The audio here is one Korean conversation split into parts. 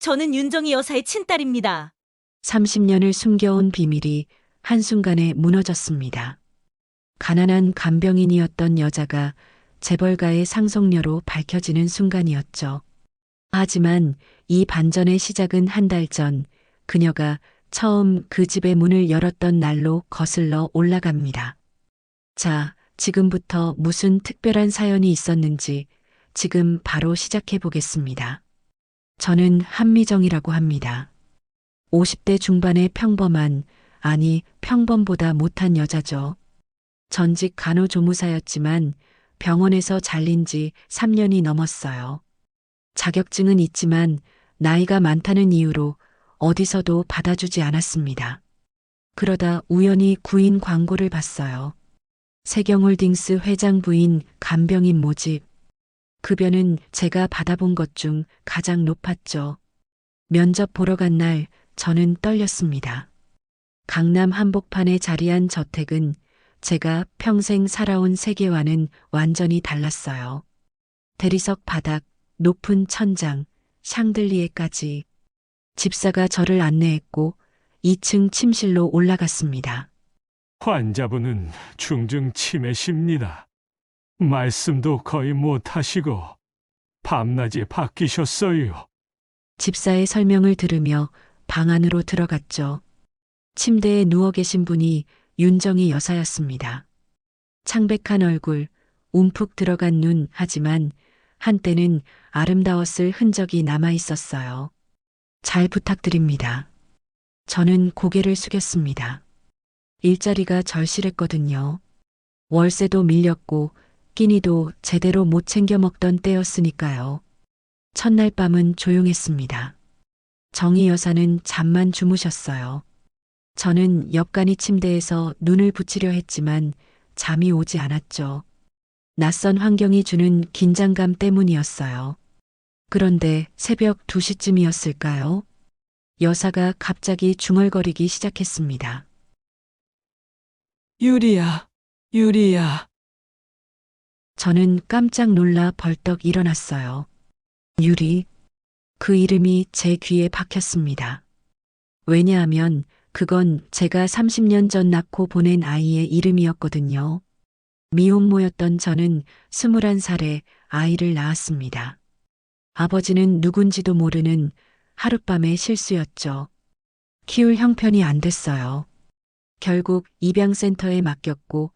저는 윤정희 여사의 친딸입니다. 30년을 숨겨온 비밀이 한순간에 무너졌습니다. 가난한 간병인이었던 여자가 재벌가의 상속녀로 밝혀지는 순간이었죠. 하지만 이 반전의 시작은 한 달 전 그녀가 처음 그 집의 문을 열었던 날로 거슬러 올라갑니다. 자, 지금부터 무슨 특별한 사연이 있었는지 지금 바로 시작해 보겠습니다. 저는 한미정이라고 합니다. 50대 중반의 평범한, 아니 평범보다 못한 여자죠. 전직 간호조무사였지만 병원에서 잘린 지 3년이 넘었어요. 자격증은 있지만 나이가 많다는 이유로 어디서도 받아주지 않았습니다. 그러다 우연히 구인 광고를 봤어요. 세경홀딩스 회장 부인 간병인 모집. 급여는 제가 받아본 것 중 가장 높았죠. 면접 보러 간 날 저는 떨렸습니다. 강남 한복판에 자리한 저택은 제가 평생 살아온 세계와는 완전히 달랐어요. 대리석 바닥, 높은 천장, 샹들리에까지. 집사가 저를 안내했고 2층 침실로 올라갔습니다. 환자분은 중증 치매십니다. 말씀도 거의 못하시고 밤낮이 바뀌셨어요. 집사의 설명을 들으며 방 안으로 들어갔죠. 침대에 누워 계신 분이 윤정희 여사였습니다. 창백한 얼굴, 움푹 들어간 눈, 하지만 한때는 아름다웠을 흔적이 남아 있었어요. 잘 부탁드립니다. 저는 고개를 숙였습니다. 일자리가 절실했거든요. 월세도 밀렸고 끼니도 제대로 못 챙겨 먹던 때였으니까요. 첫날 밤은 조용했습니다. 정희 여사는 잠만 주무셨어요. 저는 옆간이 침대에서 눈을 붙이려 했지만 잠이 오지 않았죠. 낯선 환경이 주는 긴장감 때문이었어요. 그런데 새벽 2시쯤이었을까요? 여사가 갑자기 중얼거리기 시작했습니다. 유리야, 유리야. 저는 깜짝 놀라 벌떡 일어났어요. 유리. 그 이름이 제 귀에 박혔습니다. 왜냐하면 그건 제가 30년 전 낳고 보낸 아이의 이름이었거든요. 미혼모였던 저는 21살에 아이를 낳았습니다. 아버지는 누군지도 모르는 하룻밤의 실수였죠. 키울 형편이 안 됐어요. 결국 입양센터에 맡겼고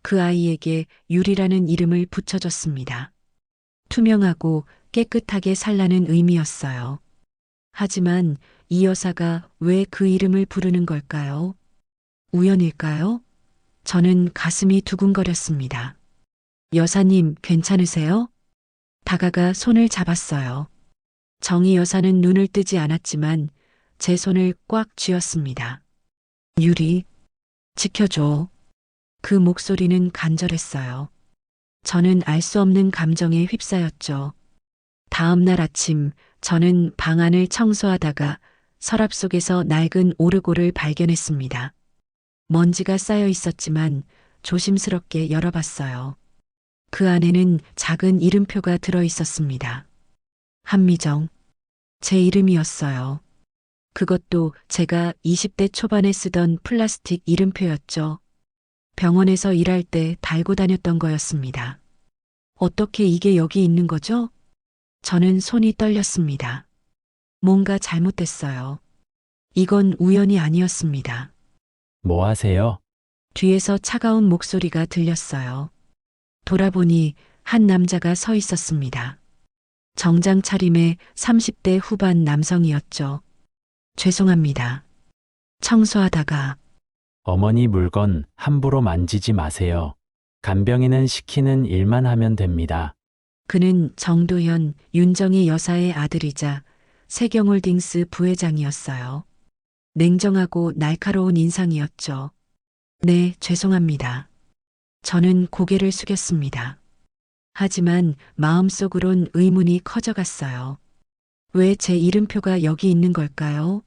그 아이에게 유리라는 이름을 붙여줬습니다. 투명하고 깨끗하게 살라는 의미였어요. 하지만 이 여사가 왜 그 이름을 부르는 걸까요? 우연일까요? 저는 가슴이 두근거렸습니다. 여사님, 괜찮으세요? 다가가 손을 잡았어요. 정희 여사는 눈을 뜨지 않았지만 제 손을 꽉 쥐었습니다. 유리, 지켜줘. 그 목소리는 간절했어요. 저는 알 수 없는 감정에 휩싸였죠. 다음 날 아침 저는 방 안을 청소하다가 서랍 속에서 낡은 오르골을 발견했습니다. 먼지가 쌓여 있었지만 조심스럽게 열어봤어요. 그 안에는 작은 이름표가 들어 있었습니다. 한미정. 제 이름이었어요. 그것도 제가 20대 초반에 쓰던 플라스틱 이름표였죠. 병원에서 일할 때 달고 다녔던 거였습니다. 어떻게 이게 여기 있는 거죠? 저는 손이 떨렸습니다. 뭔가 잘못됐어요. 이건 우연이 아니었습니다. 뭐 하세요? 뒤에서 차가운 목소리가 들렸어요. 돌아보니 한 남자가 서 있었습니다. 정장 차림의 30대 후반 남성이었죠. 죄송합니다. 청소하다가 어머니 물건 함부로 만지지 마세요. 간병인은 시키는 일만 하면 됩니다. 그는 정도현, 윤정희 여사의 아들이자 세경홀딩스 부회장이었어요. 냉정하고 날카로운 인상이었죠. 네, 죄송합니다. 저는 고개를 숙였습니다. 하지만 마음속으론 의문이 커져갔어요. 왜 제 이름표가 여기 있는 걸까요?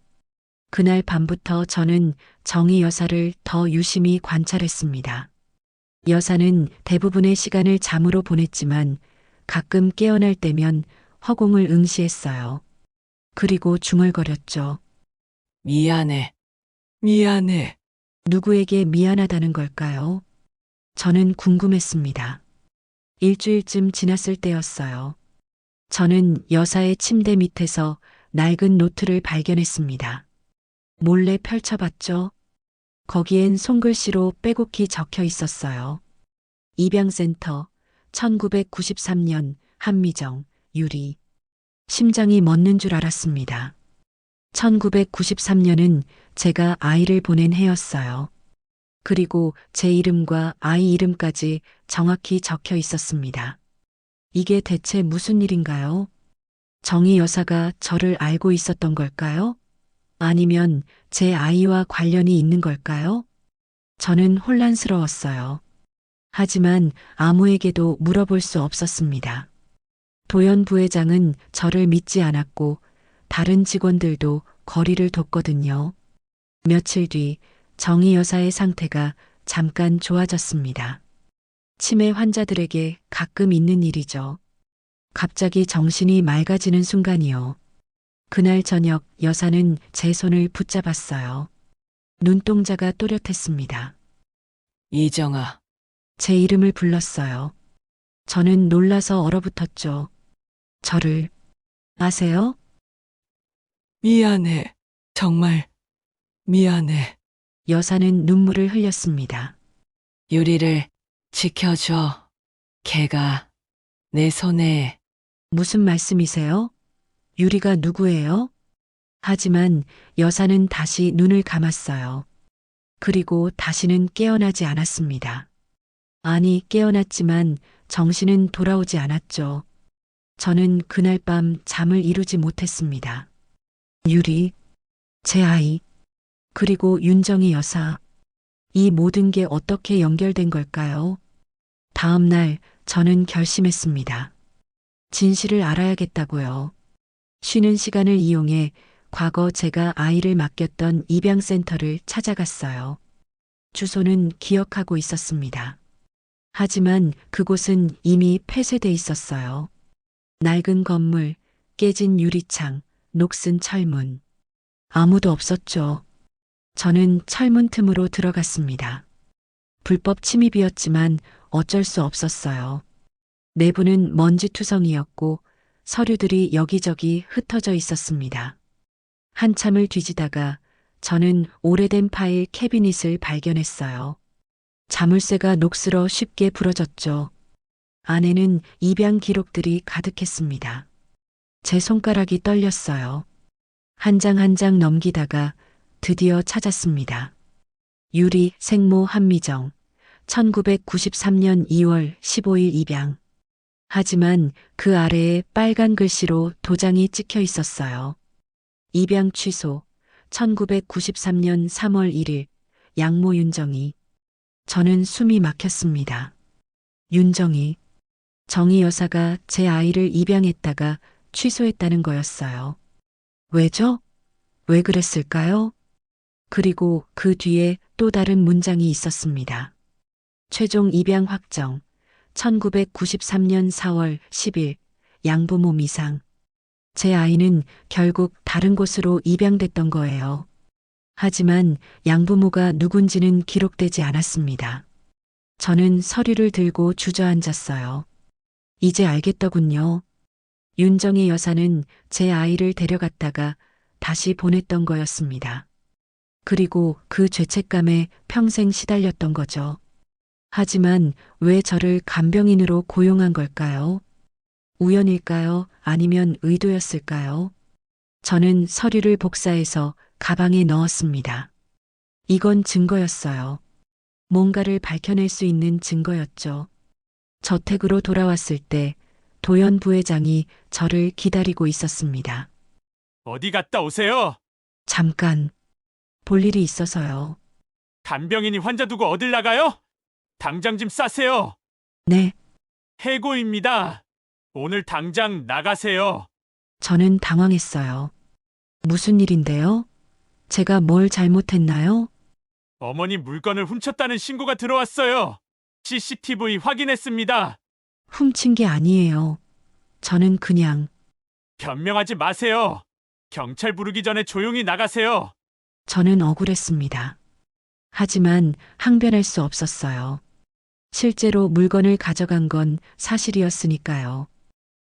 그날 밤부터 저는 정희 여사를 더 유심히 관찰했습니다. 여사는 대부분의 시간을 잠으로 보냈지만 가끔 깨어날 때면 허공을 응시했어요. 그리고 중얼거렸죠. 미안해. 미안해. 누구에게 미안하다는 걸까요? 저는 궁금했습니다. 일주일쯤 지났을 때였어요. 저는 여사의 침대 밑에서 낡은 노트를 발견했습니다. 몰래 펼쳐봤죠. 거기엔 손글씨로 빼곡히 적혀 있었어요. 입양센터 1993년 한미정 유리. 심장이 멎는 줄 알았습니다. 1993년은 제가 아이를 보낸 해였어요. 그리고 제 이름과 아이 이름까지 정확히 적혀 있었습니다. 이게 대체 무슨 일인가요? 정희 여사가 저를 알고 있었던 걸까요? 아니면 제 아이와 관련이 있는 걸까요? 저는 혼란스러웠어요. 하지만 아무에게도 물어볼 수 없었습니다. 도연 부회장은 저를 믿지 않았고 다른 직원들도 거리를 뒀거든요. 며칠 뒤 정희 여사의 상태가 잠깐 좋아졌습니다. 치매 환자들에게 가끔 있는 일이죠. 갑자기 정신이 맑아지는 순간이요. 그날 저녁 여사는 제 손을 붙잡았어요. 눈동자가 또렷했습니다. 이정아, 제 이름을 불렀어요. 저는 놀라서 얼어붙었죠. 저를 아세요? 미안해. 정말 미안해. 여사는 눈물을 흘렸습니다. 유리를 지켜줘. 걔가 내 손에. 무슨 말씀이세요? 유리가 누구예요? 하지만 여사는 다시 눈을 감았어요. 그리고 다시는 깨어나지 않았습니다. 아니, 깨어났지만 정신은 돌아오지 않았죠. 저는 그날 밤 잠을 이루지 못했습니다. 유리, 제 아이, 그리고 윤정희 여사. 이 모든 게 어떻게 연결된 걸까요? 다음 날 저는 결심했습니다. 진실을 알아야겠다고요. 쉬는 시간을 이용해 과거 제가 아이를 맡겼던 입양센터를 찾아갔어요. 주소는 기억하고 있었습니다. 하지만 그곳은 이미 폐쇄돼 있었어요. 낡은 건물, 깨진 유리창, 녹슨 철문. 아무도 없었죠. 저는 철문 틈으로 들어갔습니다. 불법 침입이었지만 어쩔 수 없었어요. 내부는 먼지투성이었고 서류들이 여기저기 흩어져 있었습니다. 한참을 뒤지다가 저는 오래된 파일 캐비닛을 발견했어요. 자물쇠가 녹슬어 쉽게 부러졌죠. 안에는 입양 기록들이 가득했습니다. 제 손가락이 떨렸어요. 한 장 한 장 넘기다가 드디어 찾았습니다. 유리 생모 한미정 1993년 2월 15일 입양. 하지만 그 아래에 빨간 글씨로 도장이 찍혀 있었어요. 입양 취소 1993년 3월 1일 양모 윤정희. 저는 숨이 막혔습니다. 윤정희. 정희 여사가 제 아이를 입양했다가 취소했다는 거였어요. 왜죠? 왜 그랬을까요? 그리고 그 뒤에 또 다른 문장이 있었습니다. 최종 입양 확정 1993년 4월 10일 양부모 미상. 제 아이는 결국 다른 곳으로 입양됐던 거예요. 하지만 양부모가 누군지는 기록되지 않았습니다. 저는 서류를 들고 주저앉았어요. 이제 알겠더군요. 윤정희 여사는 제 아이를 데려갔다가 다시 보냈던 거였습니다. 그리고 그 죄책감에 평생 시달렸던 거죠. 하지만 왜 저를 간병인으로 고용한 걸까요? 우연일까요? 아니면 의도였을까요? 저는 서류를 복사해서 가방에 넣었습니다. 이건 증거였어요. 뭔가를 밝혀낼 수 있는 증거였죠. 저택으로 돌아왔을 때 도연 부회장이 저를 기다리고 있었습니다. 어디 갔다 오세요? 잠깐, 볼 일이 있어서요. 간병인이 환자 두고 어딜 나가요? 당장 좀 싸세요. 네, 해고입니다. 오늘 당장 나가세요. 저는 당황했어요. 무슨 일인데요? 제가 뭘 잘못했나요? 어머니 물건을 훔쳤다는 신고가 들어왔어요. CCTV 확인했습니다. 훔친 게 아니에요. 저는 그냥 변명하지 마세요. 경찰 부르기 전에 조용히 나가세요. 저는 억울했습니다. 하지만 항변할 수 없었어요. 실제로 물건을 가져간 건 사실이었으니까요.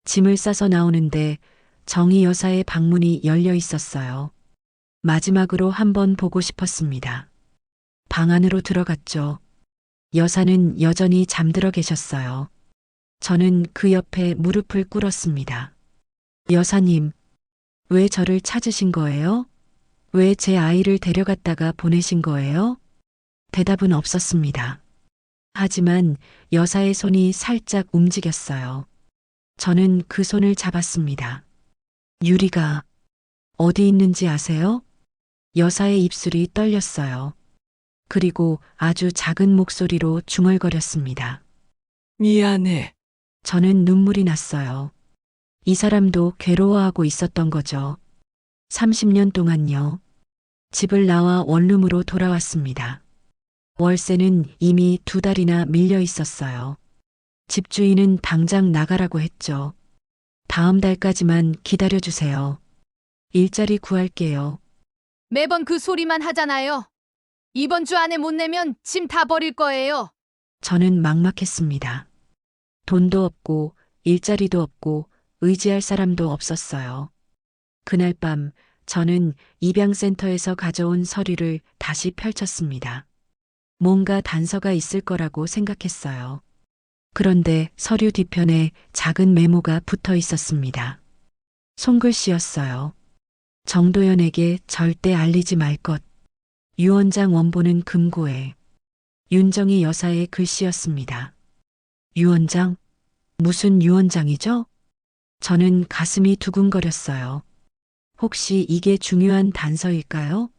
짐을 싸서 나오는데 정희 여사의 방문이 열려 있었어요. 마지막으로 한번 보고 싶었습니다. 방 안으로 들어갔죠. 여사는 여전히 잠들어 계셨어요. 저는 그 옆에 무릎을 꿇었습니다. 여사님, 왜 저를 찾으신 거예요? 왜 제 아이를 데려갔다가 보내신 거예요? 대답은 없었습니다. 하지만 여사의 손이 살짝 움직였어요. 저는 그 손을 잡았습니다. 유리가 어디 있는지 아세요? 여사의 입술이 떨렸어요. 그리고 아주 작은 목소리로 중얼거렸습니다. 미안해. 저는 눈물이 났어요. 이 사람도 괴로워하고 있었던 거죠. 30년 동안요. 집을 나와 원룸으로 돌아왔습니다. 월세는 이미 2달이나 밀려 있었어요. 집주인은 당장 나가라고 했죠. 다음 달까지만 기다려주세요. 일자리 구할게요. 매번 그 소리만 하잖아요. 이번 주 안에 못 내면 짐 다 버릴 거예요. 저는 막막했습니다. 돈도 없고 일자리도 없고 의지할 사람도 없었어요. 그날 밤 저는 입양센터에서 가져온 서류를 다시 펼쳤습니다. 뭔가 단서가 있을 거라고 생각했어요. 그런데 서류 뒤편에 작은 메모가 붙어 있었습니다. 손글씨였어요. 정도연에게 절대 알리지 말 것. 유원장 원본은 금고에. 윤정희 여사의 글씨였습니다. 유원장? 무슨 유원장이죠? 저는 가슴이 두근거렸어요. 혹시 이게 중요한 단서일까요?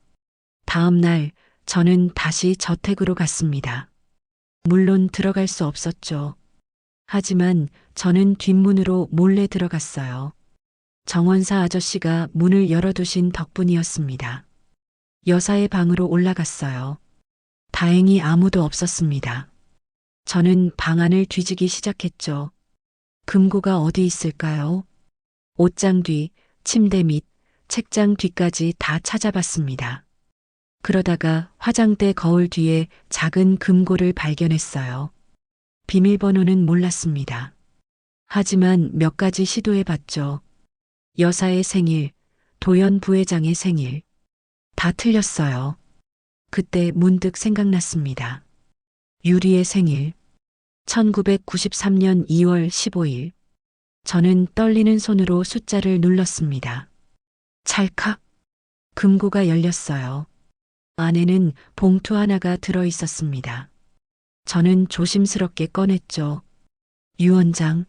다음 날 저는 다시 저택으로 갔습니다. 물론 들어갈 수 없었죠. 하지만 저는 뒷문으로 몰래 들어갔어요. 정원사 아저씨가 문을 열어두신 덕분이었습니다. 여사의 방으로 올라갔어요. 다행히 아무도 없었습니다. 저는 방 안을 뒤지기 시작했죠. 금고가 어디 있을까요? 옷장 뒤, 침대 밑, 책장 뒤까지 다 찾아봤습니다. 그러다가 화장대 거울 뒤에 작은 금고를 발견했어요. 비밀번호는 몰랐습니다. 하지만 몇 가지 시도해봤죠. 여사의 생일, 도연 부회장의 생일. 다 틀렸어요. 그때 문득 생각났습니다. 유리의 생일. 1993년 2월 15일. 저는 떨리는 손으로 숫자를 눌렀습니다. 찰칵. 금고가 열렸어요. 안에는 봉투 하나가 들어 있었습니다. 저는 조심스럽게 꺼냈죠. 유원장.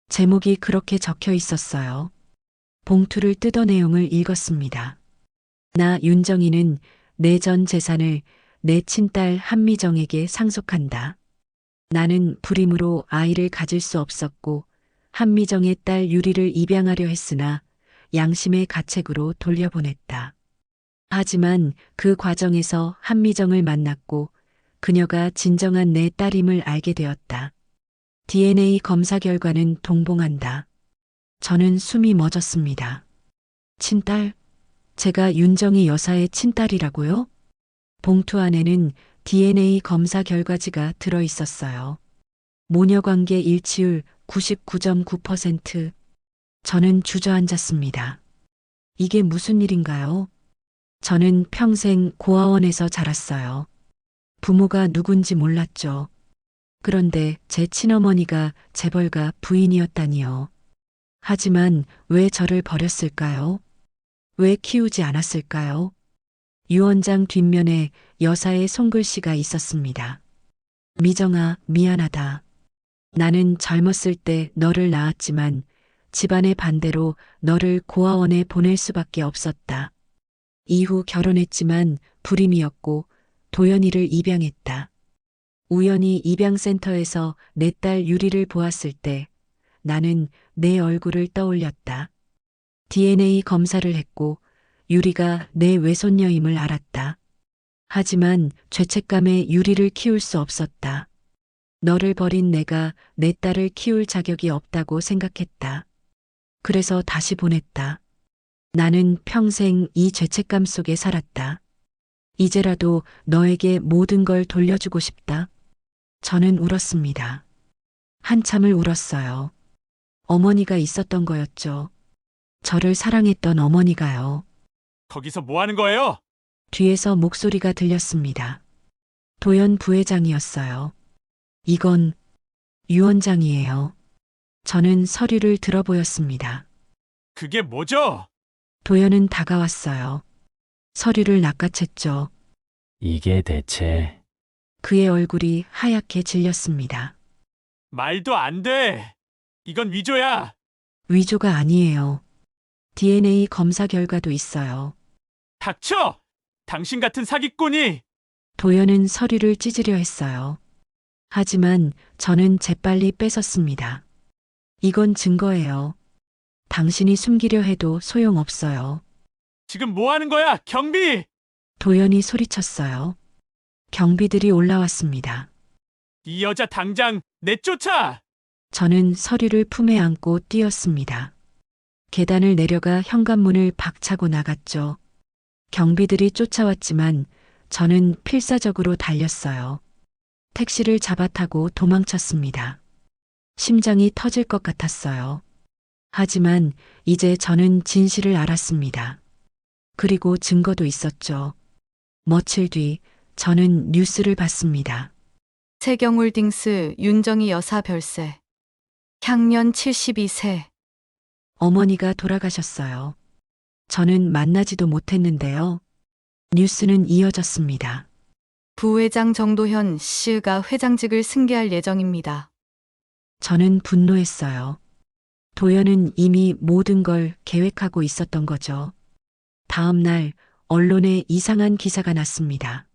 제목이 그렇게 적혀 있었어요. 봉투를 뜯어 내용을 읽었습니다. 나 윤정희는 내 전 재산을 내 친딸 한미정에게 상속한다. 나는 불임으로 아이를 가질 수 없었고 한미정의 딸 유리를 입양하려 했으나 양심의 가책으로 돌려보냈다. 하지만 그 과정에서 한미정을 만났고 그녀가 진정한 내 딸임을 알게 되었다. DNA 검사 결과는 동봉한다. 저는 숨이 멎었습니다. 친딸? 제가 윤정희 여사의 친딸이라고요? 봉투 안에는 DNA 검사 결과지가 들어 있었어요. 모녀관계 일치율 99.9%. 저는 주저앉았습니다. 이게 무슨 일인가요? 저는 평생 고아원에서 자랐어요. 부모가 누군지 몰랐죠. 그런데 제 친어머니가 재벌가 부인이었다니요. 하지만 왜 저를 버렸을까요? 왜 키우지 않았을까요? 유원장 뒷면에 여사의 손글씨가 있었습니다. 미정아, 미안하다. 나는 젊었을 때 너를 낳았지만 집안의 반대로 너를 고아원에 보낼 수밖에 없었다. 이후 결혼했지만 불임이었고 도연이를 입양했다. 우연히 입양센터에서 내 딸 유리를 보았을 때 나는 내 얼굴을 떠올렸다. DNA 검사를 했고 유리가 내 외손녀임을 알았다. 하지만 죄책감에 유리를 키울 수 없었다. 너를 버린 내가 내 딸을 키울 자격이 없다고 생각했다. 그래서 다시 보냈다. 나는 평생 이 죄책감 속에 살았다. 이제라도 너에게 모든 걸 돌려주고 싶다. 저는 울었습니다. 한참을 울었어요. 어머니가 있었던 거였죠. 저를 사랑했던 어머니가요. 거기서 뭐 하는 거예요? 뒤에서 목소리가 들렸습니다. 도연 부회장이었어요. 이건 유언장이에요. 저는 서류를 들어보였습니다. 그게 뭐죠? 도연은 다가왔어요. 서류를 낚아챘죠. 이게 대체 그의 얼굴이 하얗게 질렸습니다. 말도 안 돼. 이건 위조야. 위조가 아니에요. DNA 검사 결과도 있어요. 닥쳐! 당신 같은 사기꾼이! 도연은 서류를 찢으려 했어요. 하지만 저는 재빨리 뺏었습니다. 이건 증거예요. 당신이 숨기려 해도 소용없어요. 지금 뭐 하는 거야, 경비! 도연이 소리쳤어요. 경비들이 올라왔습니다. 이 여자 당장 내쫓아! 저는 서류를 품에 안고 뛰었습니다. 계단을 내려가 현관문을 박차고 나갔죠. 경비들이 쫓아왔지만 저는 필사적으로 달렸어요. 택시를 잡아타고 도망쳤습니다. 심장이 터질 것 같았어요. 하지만 이제 저는 진실을 알았습니다. 그리고 증거도 있었죠. 며칠 뒤 저는 뉴스를 봤습니다. 세경홀딩스 윤정희 여사 별세. 향년 72세. 어머니가 돌아가셨어요. 저는 만나지도 못했는데요. 뉴스는 이어졌습니다. 부회장 정도현 씨가 회장직을 승계할 예정입니다. 저는 분노했어요. 도연은 이미 모든 걸 계획하고 있었던 거죠. 다음 날 언론에 이상한 기사가 났습니다.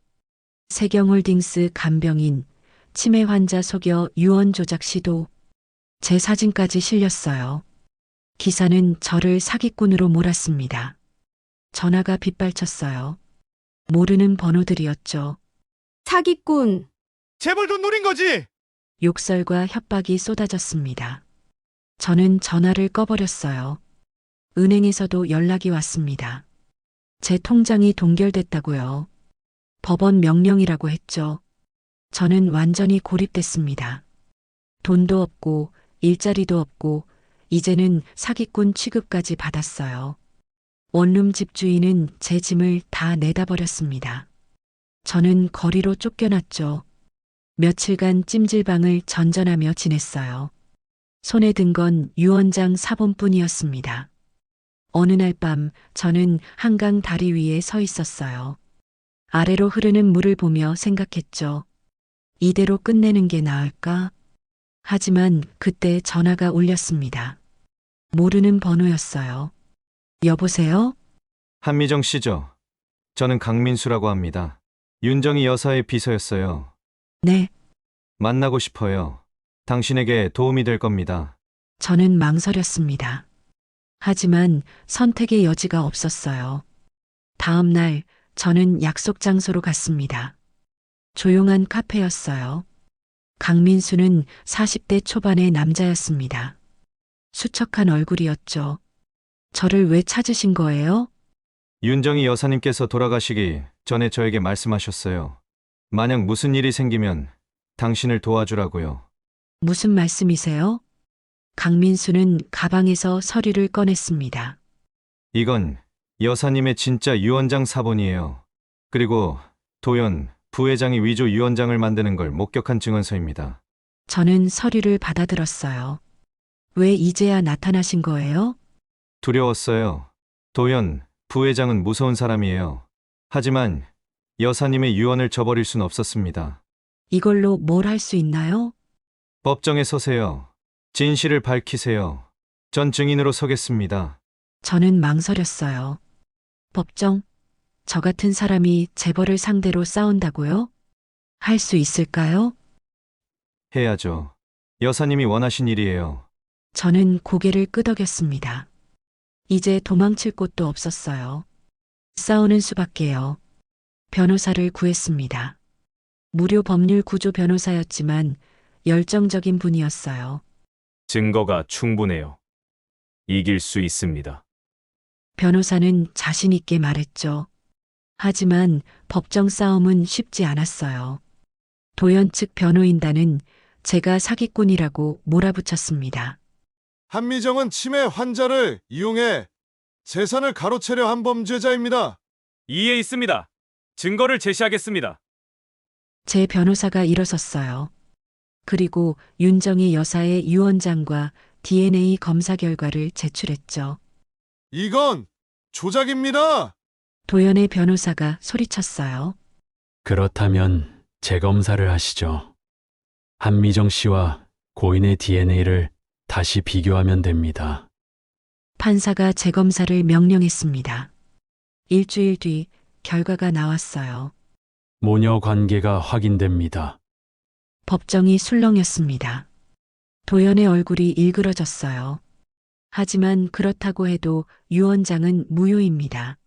세경홀딩스 간병인, 치매 환자 속여 유언 조작 시도, 제 사진까지 실렸어요. 기사는 저를 사기꾼으로 몰았습니다. 전화가 빗발쳤어요. 모르는 번호들이었죠. 사기꾼. 재벌 돈 노린 거지! 욕설과 협박이 쏟아졌습니다. 저는 전화를 꺼버렸어요. 은행에서도 연락이 왔습니다. 제 통장이 동결됐다고요. 법원 명령이라고 했죠. 저는 완전히 고립됐습니다. 돈도 없고 일자리도 없고 이제는 사기꾼 취급까지 받았어요. 원룸 집주인은 제 짐을 다 내다 버렸습니다. 저는 거리로 쫓겨났죠. 며칠간 찜질방을 전전하며 지냈어요. 손에 든 건 유언장 사본뿐이었습니다. 어느 날 밤 저는 한강 다리 위에 서 있었어요. 아래로 흐르는 물을 보며 생각했죠. 이대로 끝내는 게 나을까? 하지만 그때 전화가 울렸습니다. 모르는 번호였어요. 여보세요? 한미정 씨죠? 저는 강민수라고 합니다. 윤정희 여사의 비서였어요. 네, 만나고 싶어요. 당신에게 도움이 될 겁니다. 저는 망설였습니다. 하지만 선택의 여지가 없었어요. 다음 날 저는 약속 장소로 갔습니다. 조용한 카페였어요. 강민수는 40대 초반의 남자였습니다. 수척한 얼굴이었죠. 저를 왜 찾으신 거예요? 윤정희 여사님께서 돌아가시기 전에 저에게 말씀하셨어요. 만약 무슨 일이 생기면 당신을 도와주라고요. 무슨 말씀이세요? 강민수는 가방에서 서류를 꺼냈습니다. 이건 여사님의 진짜 유언장 사본이에요. 그리고 도연 부회장이 위조 유언장을 만드는 걸 목격한 증언서입니다. 저는 서류를 받아들었어요. 왜 이제야 나타나신 거예요? 두려웠어요. 도연 부회장은 무서운 사람이에요. 하지만 여사님의 유언을 저버릴 순 없었습니다. 이걸로 뭘 할 수 있나요? 법정에 서세요. 진실을 밝히세요. 전 증인으로 서겠습니다. 저는 망설였어요. 법정? 저 같은 사람이 재벌을 상대로 싸운다고요? 할 수 있을까요? 해야죠. 여사님이 원하신 일이에요. 저는 고개를 끄덕였습니다. 이제 도망칠 곳도 없었어요. 싸우는 수밖에요. 변호사를 구했습니다. 무료 법률 구조 변호사였지만 열정적인 분이었어요. 증거가 충분해요. 이길 수 있습니다. 변호사는 자신 있게 말했죠. 하지만 법정 싸움은 쉽지 않았어요. 도연 측 변호인단은 제가 사기꾼이라고 몰아붙였습니다. 한미정은 치매 환자를 이용해 재산을 가로채려 한 범죄자입니다. 이해 있습니다. 증거를 제시하겠습니다. 제 변호사가 일어섰어요. 그리고 윤정희 여사의 유언장과 DNA 검사 결과를 제출했죠. 이건 조작입니다. 도연의 변호사가 소리쳤어요. 그렇다면 재검사를 하시죠. 한미정 씨와 고인의 DNA를 다시 비교하면 됩니다. 판사가 재검사를 명령했습니다. 일주일 뒤 결과가 나왔어요. 모녀 관계가 확인됩니다. 법정이 술렁였습니다. 도연의 얼굴이 일그러졌어요. 하지만 그렇다고 해도 유언장은 무효입니다.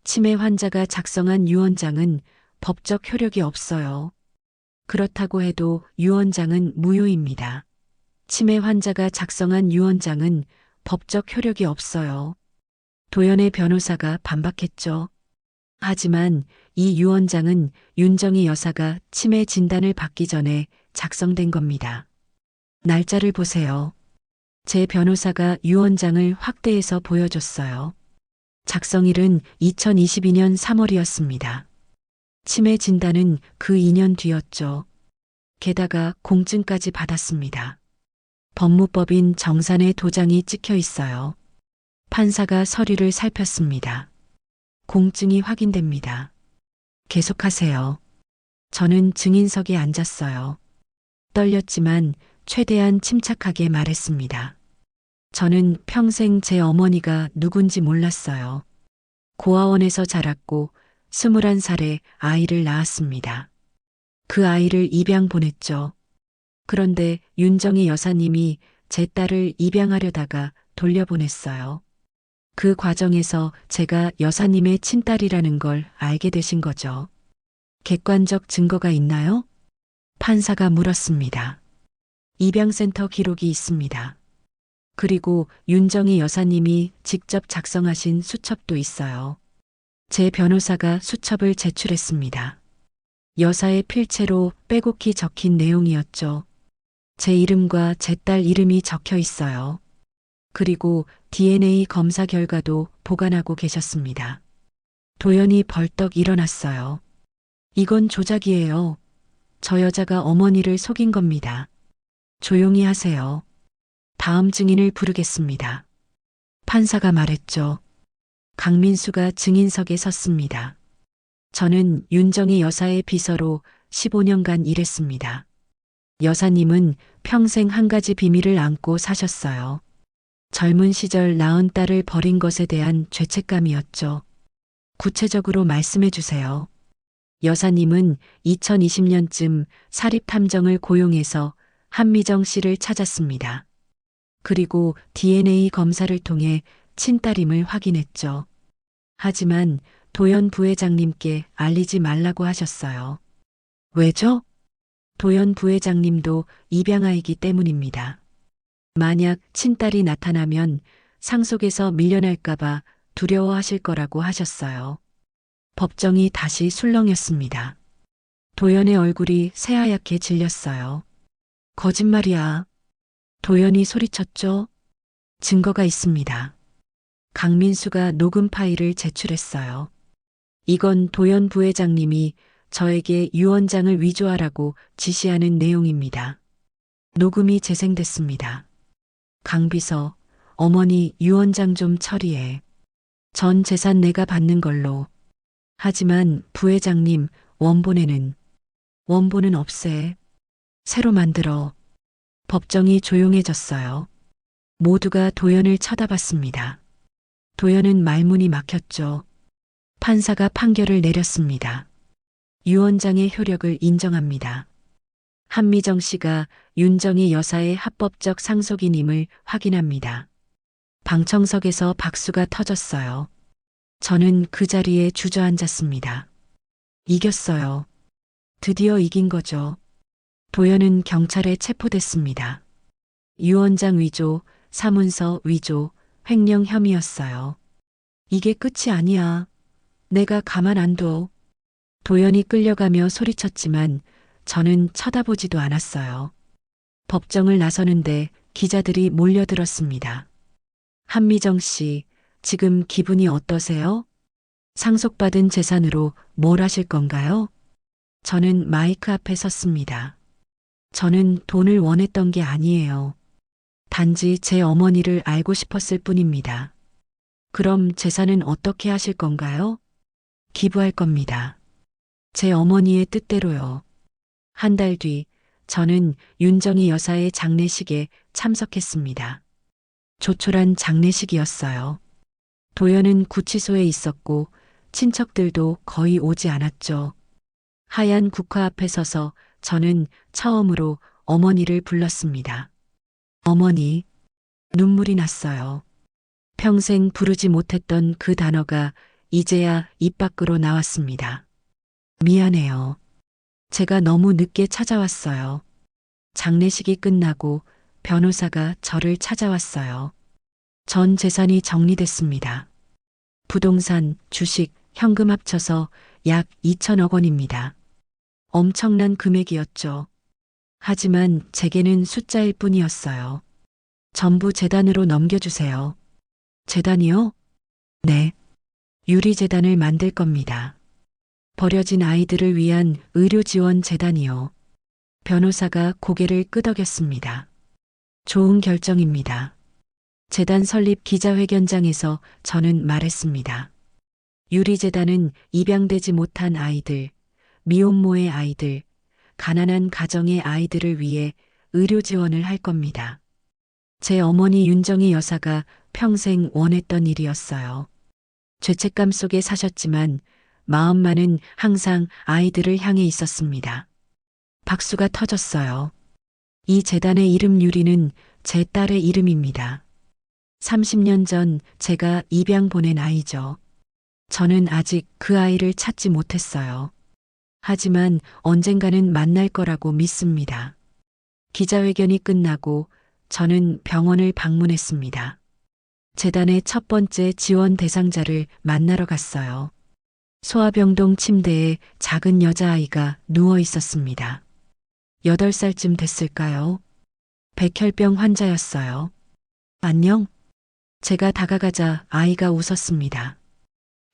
치매 환자가 작성한 유언장은 법적 효력이 없어요. 그렇다고 해도 유언장은 무효입니다. 치매 환자가 작성한 유언장은 법적 효력이 없어요. 도연의 변호사가 반박했죠. 하지만 이 유언장은 윤정희 여사가 치매 진단을 받기 전에 작성된 겁니다. 날짜를 보세요. 제 변호사가 유언장을 확대해서 보여줬어요. 작성일은 2022년 3월이었습니다. 치매 진단은 그 2년 뒤였죠. 게다가 공증까지 받았습니다. 법무법인 정산의 도장이 찍혀 있어요. 판사가 서류를 살폈습니다. 공증이 확인됩니다. 계속하세요. 저는 증인석에 앉았어요. 떨렸지만 최대한 침착하게 말했습니다. 저는 평생 제 어머니가 누군지 몰랐어요. 고아원에서 자랐고 21살에 아이를 낳았습니다. 그 아이를 입양 보냈죠. 그런데 윤정희 여사님이 제 딸을 입양하려다가 돌려보냈어요. 그 과정에서 제가 여사님의 친딸이라는 걸 알게 되신 거죠. 객관적 증거가 있나요? 판사가 물었습니다. 입양센터 기록이 있습니다. 그리고 윤정희 여사님이 직접 작성하신 수첩도 있어요. 제 변호사가 수첩을 제출했습니다. 여사의 필체로 빼곡히 적힌 내용이었죠. 제 이름과 제 딸 이름이 적혀 있어요. 그리고 DNA 검사 결과도 보관하고 계셨습니다. 도연이 벌떡 일어났어요. 이건 조작이에요. 저 여자가 어머니를 속인 겁니다. 조용히 하세요. 다음 증인을 부르겠습니다. 판사가 말했죠. 강민수가 증인석에 섰습니다. 저는 윤정희 여사의 비서로 15년간 일했습니다. 여사님은 평생 한 가지 비밀을 안고 사셨어요. 젊은 시절 낳은 딸을 버린 것에 대한 죄책감이었죠. 구체적으로 말씀해 주세요. 여사님은 2020년쯤 사립탐정을 고용해서 한미정 씨를 찾았습니다. 그리고 DNA 검사를 통해 친딸임을 확인했죠. 하지만 도연 부회장님께 알리지 말라고 하셨어요. 왜죠? 도연 부회장님도 입양아이기 때문입니다. 만약 친딸이 나타나면 상속에서 밀려날까봐 두려워하실 거라고 하셨어요. 법정이 다시 술렁였습니다. 도연의 얼굴이 새하얗게 질렸어요. 거짓말이야. 도연이 소리쳤죠. 증거가 있습니다. 강민수가 녹음 파일을 제출했어요. 이건 도연 부회장님이 저에게 유언장을 위조하라고 지시하는 내용입니다. 녹음이 재생됐습니다. 강비서, 어머니 유언장 좀 처리해. 전 재산 내가 받는 걸로. 하지만 부회장님, 원본은 없애. 새로 만들어. 법정이 조용해졌어요. 모두가 도연을 쳐다봤습니다. 도연은 말문이 막혔죠. 판사가 판결을 내렸습니다. 유언장의 효력을 인정합니다. 한미정 씨가 윤정희 여사의 합법적 상속인임을 확인합니다. 방청석에서 박수가 터졌어요. 저는 그 자리에 주저앉았습니다. 이겼어요. 드디어 이긴 거죠. 도연은 경찰에 체포됐습니다. 유언장 위조, 사문서 위조, 횡령 혐의였어요. 이게 끝이 아니야. 내가 가만 안 둬. 도연이 끌려가며 소리쳤지만 저는 쳐다보지도 않았어요. 법정을 나서는데 기자들이 몰려들었습니다. 한미정 씨, 지금 기분이 어떠세요? 상속받은 재산으로 뭘 하실 건가요? 저는 마이크 앞에 섰습니다. 저는 돈을 원했던 게 아니에요. 단지 제 어머니를 알고 싶었을 뿐입니다. 그럼 재산은 어떻게 하실 건가요? 기부할 겁니다. 제 어머니의 뜻대로요. 한 달 뒤 저는 윤정희 여사의 장례식에 참석했습니다. 조촐한 장례식이었어요. 도연은 구치소에 있었고 친척들도 거의 오지 않았죠. 하얀 국화 앞에 서서 저는 처음으로 어머니를 불렀습니다. 어머니, 눈물이 났어요. 평생 부르지 못했던 그 단어가 이제야 입 밖으로 나왔습니다. 미안해요. 제가 너무 늦게 찾아왔어요. 장례식이 끝나고 변호사가 저를 찾아왔어요. 전 재산이 정리됐습니다. 부동산, 주식, 현금 합쳐서 약 2천억 원입니다. 엄청난 금액이었죠. 하지만 제게는 숫자일 뿐이었어요. 전부 재단으로 넘겨주세요. 재단이요? 네. 유리재단을 만들 겁니다. 버려진 아이들을 위한 의료지원 재단이요. 변호사가 고개를 끄덕였습니다. 좋은 결정입니다. 재단 설립 기자회견장에서 저는 말했습니다. 유리재단은 입양되지 못한 아이들, 미혼모의 아이들, 가난한 가정의 아이들을 위해 의료 지원을 할 겁니다. 제 어머니 윤정희 여사가 평생 원했던 일이었어요. 죄책감 속에 사셨지만 마음만은 항상 아이들을 향해 있었습니다. 박수가 터졌어요. 이 재단의 이름 유리는 제 딸의 이름입니다. 30년 전 제가 입양 보낸 아이죠. 저는 아직 그 아이를 찾지 못했어요. 하지만 언젠가는 만날 거라고 믿습니다. 기자회견이 끝나고 저는 병원을 방문했습니다. 재단의 첫 번째 지원 대상자를 만나러 갔어요. 소아병동 침대에 작은 여자아이가 누워 있었습니다. 8살쯤 됐을까요? 백혈병 환자였어요. 안녕? 제가 다가가자 아이가 웃었습니다.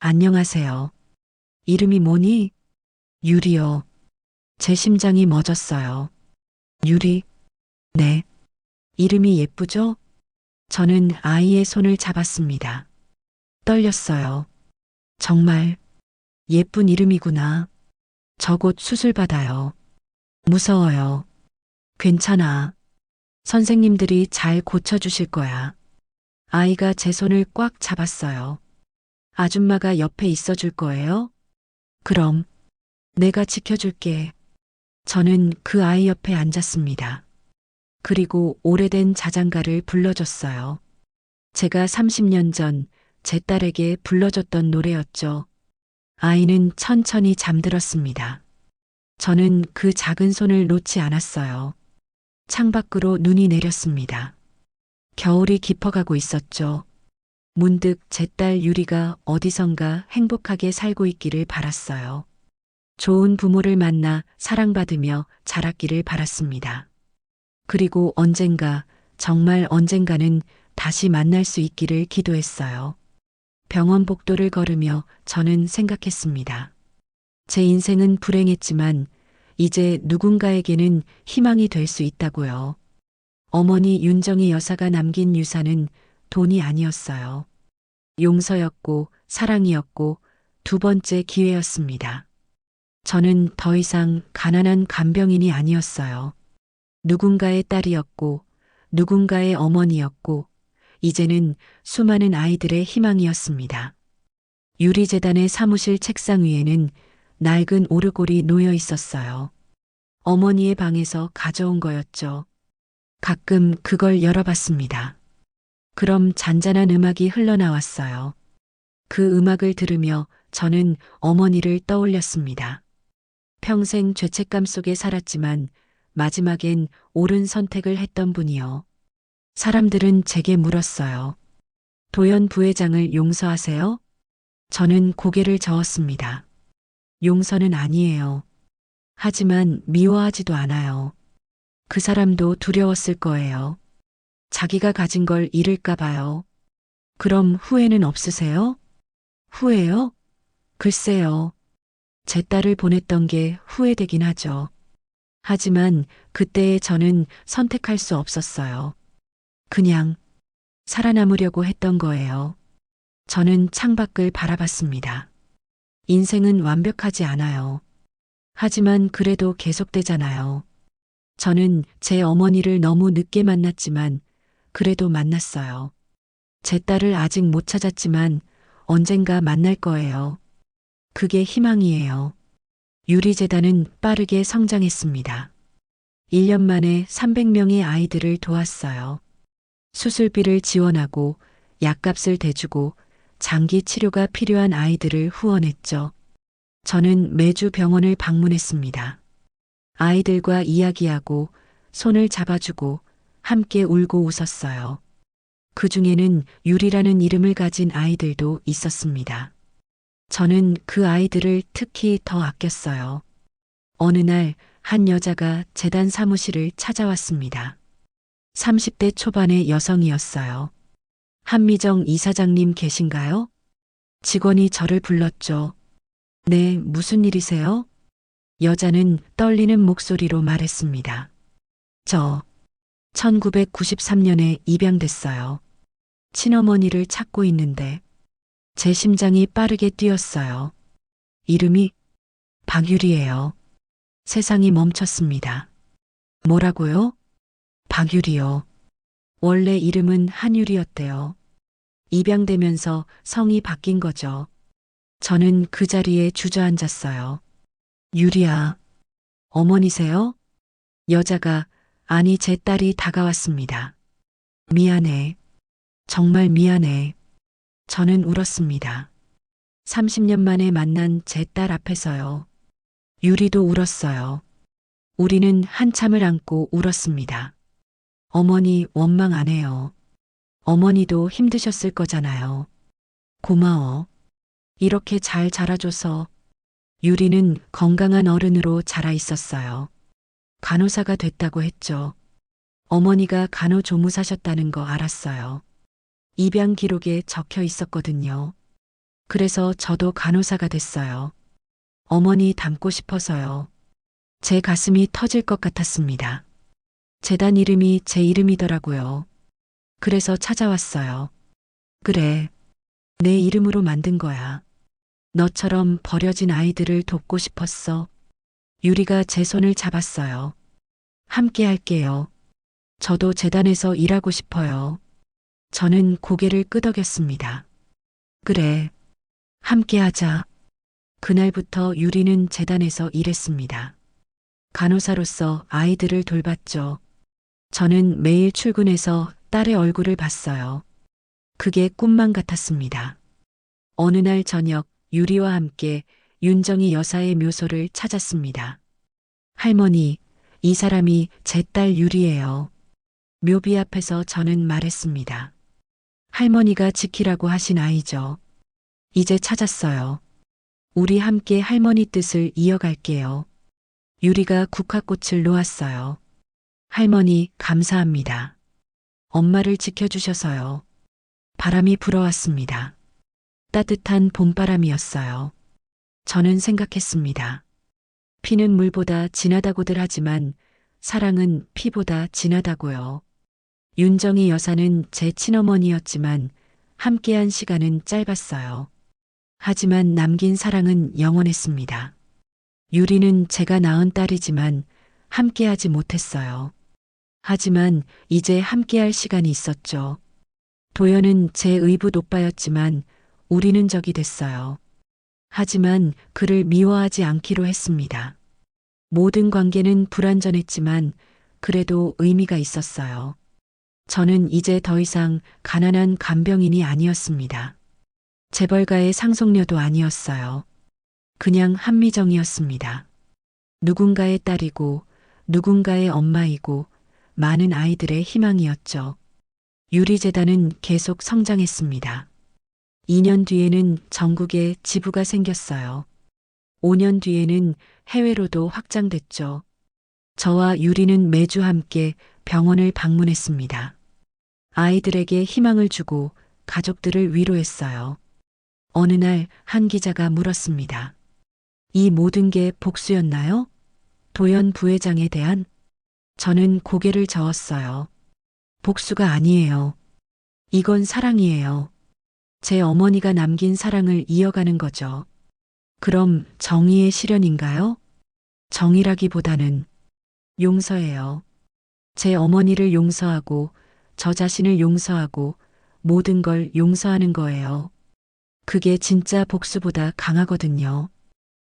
안녕하세요. 이름이 뭐니? 유리요. 제 심장이 멎었어요. 유리? 네. 이름이 예쁘죠? 저는 아이의 손을 잡았습니다. 떨렸어요. 정말 예쁜 이름이구나. 저 곧 수술 받아요. 무서워요. 괜찮아. 선생님들이 잘 고쳐주실 거야. 아이가 제 손을 꽉 잡았어요. 아줌마가 옆에 있어 줄 거예요? 그럼 내가 지켜줄게. 저는 그 아이 옆에 앉았습니다. 그리고 오래된 자장가를 불러줬어요. 제가 30년 전 제 딸에게 불러줬던 노래였죠. 아이는 천천히 잠들었습니다. 저는 그 작은 손을 놓지 않았어요. 창밖으로 눈이 내렸습니다. 겨울이 깊어가고 있었죠. 문득 제 딸 유리가 어디선가 행복하게 살고 있기를 바랐어요. 좋은 부모를 만나 사랑받으며 자랐기를 바랐습니다. 그리고 언젠가, 정말 언젠가는 다시 만날 수 있기를 기도했어요. 병원 복도를 걸으며 저는 생각했습니다. 제 인생은 불행했지만 이제 누군가에게는 희망이 될 수 있다고요. 어머니 윤정희 여사가 남긴 유산은 돈이 아니었어요. 용서였고 사랑이었고 두 번째 기회였습니다. 저는 더 이상 가난한 간병인이 아니었어요. 누군가의 딸이었고 누군가의 어머니였고 이제는 수많은 아이들의 희망이었습니다. 유리재단의 사무실 책상 위에는 낡은 오르골이 놓여 있었어요. 어머니의 방에서 가져온 거였죠. 가끔 그걸 열어봤습니다. 그럼 잔잔한 음악이 흘러나왔어요. 그 음악을 들으며 저는 어머니를 떠올렸습니다. 평생 죄책감 속에 살았지만 마지막엔 옳은 선택을 했던 분이요. 사람들은 제게 물었어요. 도연 부회장을 용서하세요? 저는 고개를 저었습니다. 용서는 아니에요. 하지만 미워하지도 않아요. 그 사람도 두려웠을 거예요. 자기가 가진 걸 잃을까 봐요. 그럼 후회는 없으세요? 후회요? 글쎄요. 제 딸을 보냈던 게 후회되긴 하죠. 하지만 그때의 저는 선택할 수 없었어요. 그냥 살아남으려고 했던 거예요. 저는 창밖을 바라봤습니다. 인생은 완벽하지 않아요. 하지만 그래도 계속되잖아요. 저는 제 어머니를 너무 늦게 만났지만 그래도 만났어요. 제 딸을 아직 못 찾았지만 언젠가 만날 거예요. 그게 희망이에요. 유리재단은 빠르게 성장했습니다. 1년 만에 300명의 아이들을 도왔어요. 수술비를 지원하고 약값을 대주고 장기 치료가 필요한 아이들을 후원했죠. 저는 매주 병원을 방문했습니다. 아이들과 이야기하고 손을 잡아주고 함께 울고 웃었어요. 그 중에는 유리라는 이름을 가진 아이들도 있었습니다. 저는 그 아이들을 특히 더 아꼈어요. 어느 날 한 여자가 재단 사무실을 찾아왔습니다. 30대 초반의 여성이었어요. 한미정 이사장님 계신가요? 직원이 저를 불렀죠. 네, 무슨 일이세요? 여자는 떨리는 목소리로 말했습니다. 저 1993년에 입양됐어요. 친어머니를 찾고 있는데 제 심장이 빠르게 뛰었어요. 이름이 박유리예요. 세상이 멈췄습니다. 뭐라고요? 박유리요. 원래 이름은 한유리였대요. 입양되면서 성이 바뀐 거죠. 저는 그 자리에 주저앉았어요. 유리야, 어머니세요? 여자가, 아니 제 딸이 다가왔습니다. 미안해. 정말 미안해. 저는 울었습니다. 30년 만에 만난 제 딸 앞에서요. 유리도 울었어요. 우리는 한참을 안고 울었습니다. 어머니 원망 안 해요. 어머니도 힘드셨을 거잖아요. 고마워. 이렇게 잘 자라줘서. 유리는 건강한 어른으로 자라 있었어요. 간호사가 됐다고 했죠. 어머니가 간호조무사셨다는 거 알았어요. 입양 기록에 적혀 있었거든요. 그래서 저도 간호사가 됐어요. 어머니 닮고 싶어서요. 제 가슴이 터질 것 같았습니다. 재단 이름이 제 이름이더라고요. 그래서 찾아왔어요. 그래, 내 이름으로 만든 거야. 너처럼 버려진 아이들을 돕고 싶었어. 유리가 제 손을 잡았어요. 함께 할게요. 저도 재단에서 일하고 싶어요. 저는 고개를 끄덕였습니다. 그래, 함께 하자. 그날부터 유리는 재단에서 일했습니다. 간호사로서 아이들을 돌봤죠. 저는 매일 출근해서 딸의 얼굴을 봤어요. 그게 꿈만 같았습니다. 어느 날 저녁 유리와 함께 윤정이 여사의 묘소를 찾았습니다. 할머니, 이 사람이 제 딸 유리예요. 묘비 앞에서 저는 말했습니다. 할머니가 지키라고 하신 아이죠. 이제 찾았어요. 우리 함께 할머니 뜻을 이어갈게요. 유리가 국화꽃을 놓았어요. 할머니, 감사합니다. 엄마를 지켜주셔서요. 바람이 불어왔습니다. 따뜻한 봄바람이었어요. 저는 생각했습니다. 피는 물보다 진하다고들 하지만 사랑은 피보다 진하다고요. 윤정이 여사는 제 친어머니였지만 함께한 시간은 짧았어요. 하지만 남긴 사랑은 영원했습니다. 유리는 제가 낳은 딸이지만 함께하지 못했어요. 하지만 이제 함께할 시간이 있었죠. 도연은 제 의붓 오빠였지만 우리는 적이 됐어요. 하지만 그를 미워하지 않기로 했습니다. 모든 관계는 불완전했지만 그래도 의미가 있었어요. 저는 이제 더 이상 가난한 간병인이 아니었습니다. 재벌가의 상속녀도 아니었어요. 그냥 한미정이었습니다. 누군가의 딸이고 누군가의 엄마이고 많은 아이들의 희망이었죠. 유리재단은 계속 성장했습니다. 2년 뒤에는 전국에 지부가 생겼어요. 5년 뒤에는 해외로도 확장됐죠. 저와 유리는 매주 함께 병원을 방문했습니다. 아이들에게 희망을 주고 가족들을 위로했어요. 어느 날 한 기자가 물었습니다. 이 모든 게 복수였나요? 도연 부회장에 대한? 저는 고개를 저었어요. 복수가 아니에요. 이건 사랑이에요. 제 어머니가 남긴 사랑을 이어가는 거죠. 그럼 정의의 실현인가요? 정의라기보다는 용서예요. 제 어머니를 용서하고 저 자신을 용서하고 모든 걸 용서하는 거예요. 그게 진짜 복수보다 강하거든요.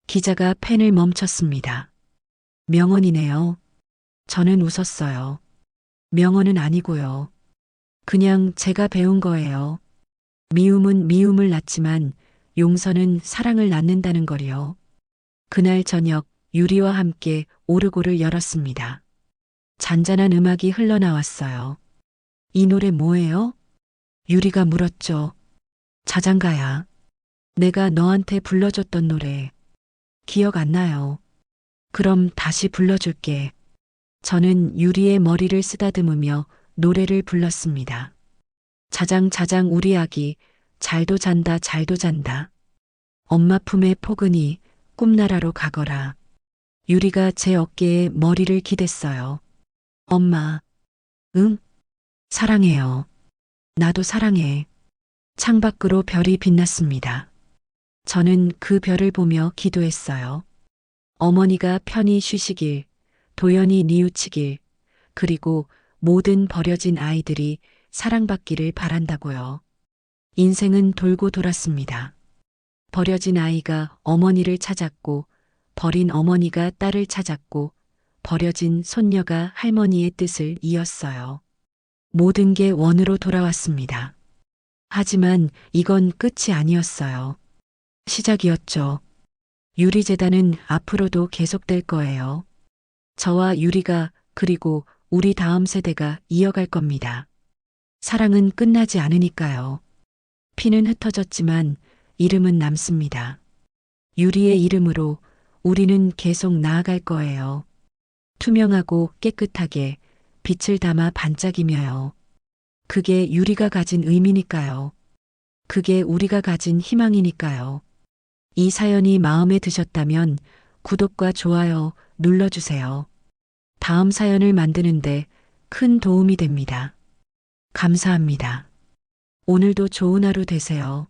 기자가 펜을 멈췄습니다. 명언이네요. 저는 웃었어요. 명언은 아니고요. 그냥 제가 배운 거예요. 미움은 미움을 낳지만 용서는 사랑을 낳는다는 거리요. 그날 저녁 유리와 함께 오르골을 열었습니다. 잔잔한 음악이 흘러나왔어요. 이 노래 뭐예요? 유리가 물었죠. 자장가야. 내가 너한테 불러줬던 노래. 기억 안 나요. 그럼 다시 불러줄게. 저는 유리의 머리를 쓰다듬으며 노래를 불렀습니다. 자장자장 우리 아기 잘도 잔다 잘도 잔다. 엄마 품에 포근히 꿈나라로 가거라. 유리가 제 어깨에 머리를 기댔어요. 엄마. 응? 사랑해요. 나도 사랑해. 창밖으로 별이 빛났습니다. 저는 그 별을 보며 기도했어요. 어머니가 편히 쉬시길, 도연이 뉘우치길, 그리고 모든 버려진 아이들이 사랑받기를 바란다고요. 인생은 돌고 돌았습니다. 버려진 아이가 어머니를 찾았고, 버린 어머니가 딸을 찾았고, 버려진 손녀가 할머니의 뜻을 이었어요. 모든 게 원으로 돌아왔습니다. 하지만 이건 끝이 아니었어요. 시작이었죠. 유리재단은 앞으로도 계속될 거예요. 저와 유리가 그리고 우리 다음 세대가 이어갈 겁니다. 사랑은 끝나지 않으니까요. 피는 흩어졌지만 이름은 남습니다. 유리의 이름으로 우리는 계속 나아갈 거예요. 투명하고 깨끗하게 빛을 담아 반짝이며요. 그게 유리가 가진 의미니까요. 그게 우리가 가진 희망이니까요. 이 사연이 마음에 드셨다면 구독과 좋아요 눌러주세요. 다음 사연을 만드는데 큰 도움이 됩니다. 감사합니다. 오늘도 좋은 하루 되세요.